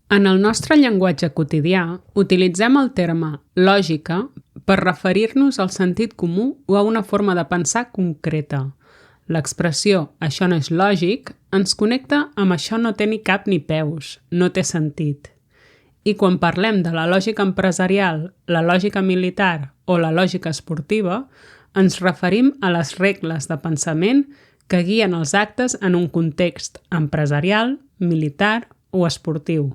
En el nostre llenguatge quotidià, utilitzem el terme lògica per referir-nos al sentit comú o a una forma de pensar concreta. L'expressió «això no és lògic» ens connecta amb «això no té ni cap ni peus, no té sentit». I quan parlem de la lògica empresarial, la lògica militar o la lògica esportiva, ens referim a les regles de pensament que guien els actes en un context empresarial, militar o esportiu.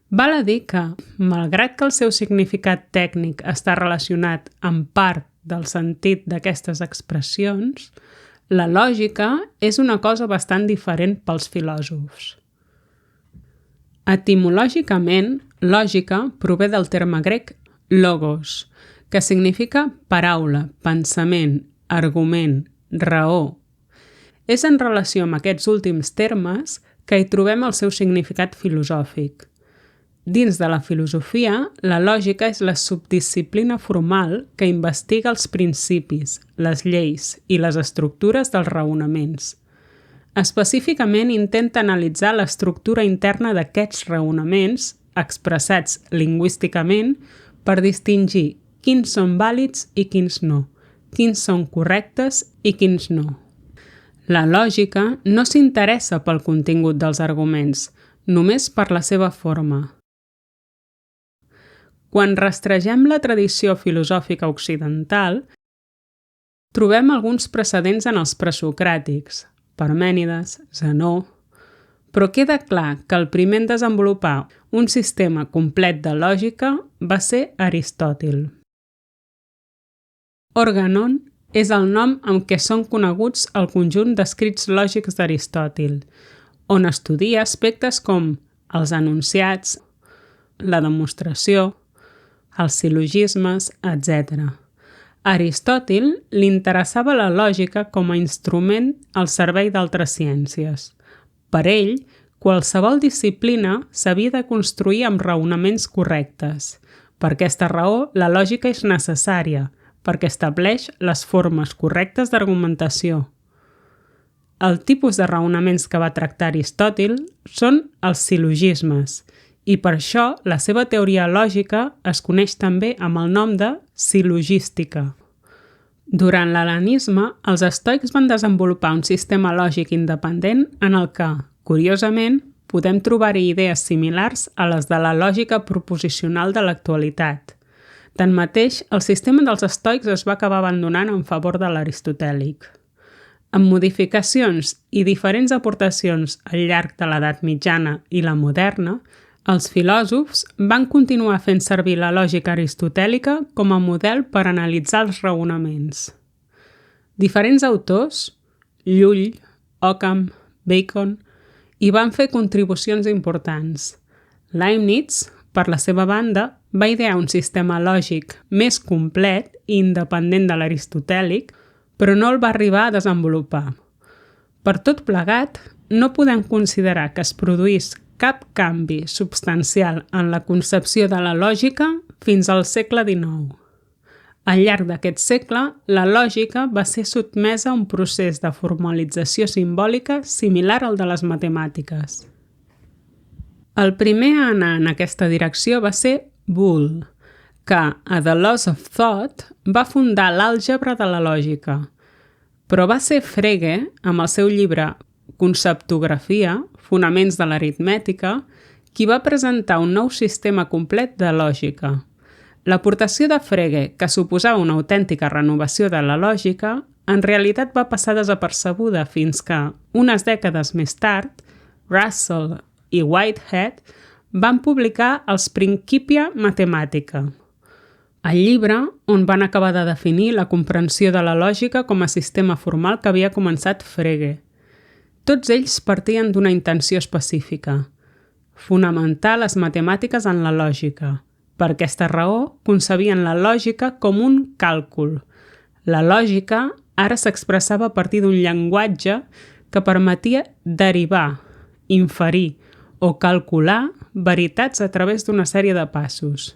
Val a dir que, malgrat que el seu significat tècnic està relacionat amb part del sentit d'aquestes expressions, la lògica és una cosa bastant diferent pels filòsofs. Etimològicament, lògica prové del terme grec logos, que significa paraula, pensament, argument, raó. És en relació amb aquests últims termes que hi trobem el seu significat filosòfic. Dins de la filosofia, la lògica és la subdisciplina formal que investiga els principis, les lleis i les estructures dels raonaments. Específicament intenta analitzar l'estructura interna d'aquests raonaments, expressats lingüísticament, per distingir quins són vàlids i quins no, quins són correctes i quins no. La lògica no s'interessa pel contingut dels arguments, només per la seva forma. Quan rastregem la tradició filosòfica occidental, trobem alguns precedents en els presocràtics, Parmènides, Zenó, però queda clar que el primer en desenvolupar un sistema complet de lògica va ser Aristòtil. Organon és el nom amb què són coneguts el conjunt d'escrits lògics d'Aristòtil, on estudia aspectes com els enunciats, la demostració, els sil·logismes, etc. A Aristòtil li interessava la lògica com a instrument al servei d'altres ciències. Per ell, qualsevol disciplina s'havia de construir amb raonaments correctes. Per aquesta raó, la lògica és necessària, perquè estableix les formes correctes d'argumentació. El tipus de raonaments que va tractar Aristòtil són els sil·logismes, i per això la seva teoria lògica es coneix també amb el nom de sil·logística. Durant l'hel·lenisme, els estoics van desenvolupar un sistema lògic independent en el que, curiosament, podem trobar-hi idees similars a les de la lògica proposicional de l'actualitat. Tanmateix, el sistema dels estoics es va acabar abandonant en favor de l'aristotèlic. Amb modificacions i diferents aportacions al llarg de l'edat mitjana i la moderna, els filòsofs van continuar fent servir la lògica aristotèlica com a model per analitzar els raonaments. Diferents autors, Llull, Occam, Bacon, hi van fer contribucions importants. Leibniz, per la seva banda, va idear un sistema lògic més complet i independent de l'aristotèlic, però no el va arribar a desenvolupar. Per tot plegat, no podem considerar que es produís cap canvi substancial en la concepció de la lògica fins al segle XIX. Al llarg d'aquest segle, la lògica va ser sotmesa a un procés de formalització simbòlica similar al de les matemàtiques. El primer a anar en aquesta direcció va ser Boole, que, a The Laws of Thought, va fundar l'àlgebra de la lògica. Però va ser Frege, amb el seu llibre Conceptografia, Fonaments de l'aritmètica, qui va presentar un nou sistema complet de lògica. L'aportació de Frege, que suposava una autèntica renovació de la lògica, en realitat va passar desapercebuda fins que, unes dècades més tard, Russell i Whitehead van publicar els Principia Mathematica, el llibre on van acabar de definir la comprensió de la lògica com a sistema formal que havia començat Frege. Tots ells partien d'una intenció específica: fonamentar les matemàtiques en la lògica. Per aquesta raó, concebien la lògica com un càlcul. La lògica ara s'expressava a partir d'un llenguatge que permetia derivar, inferir o calcular veritats a través d'una sèrie de passos.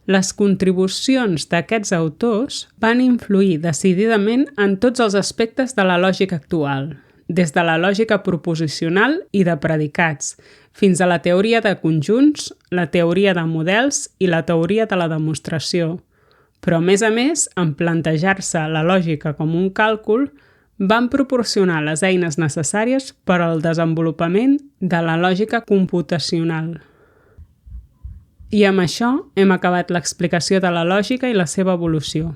Les contribucions d'aquests autors van influir decididament en tots els aspectes de la lògica actual. des de la lògica proposicional i de predicats, fins a la teoria de conjunts, la teoria de models i la teoria de la demostració. Però, a més, en plantejar-se la lògica com un càlcul, van proporcionar les eines necessàries per al desenvolupament de la lògica computacional. I amb això hem acabat l'explicació de la lògica i la seva evolució.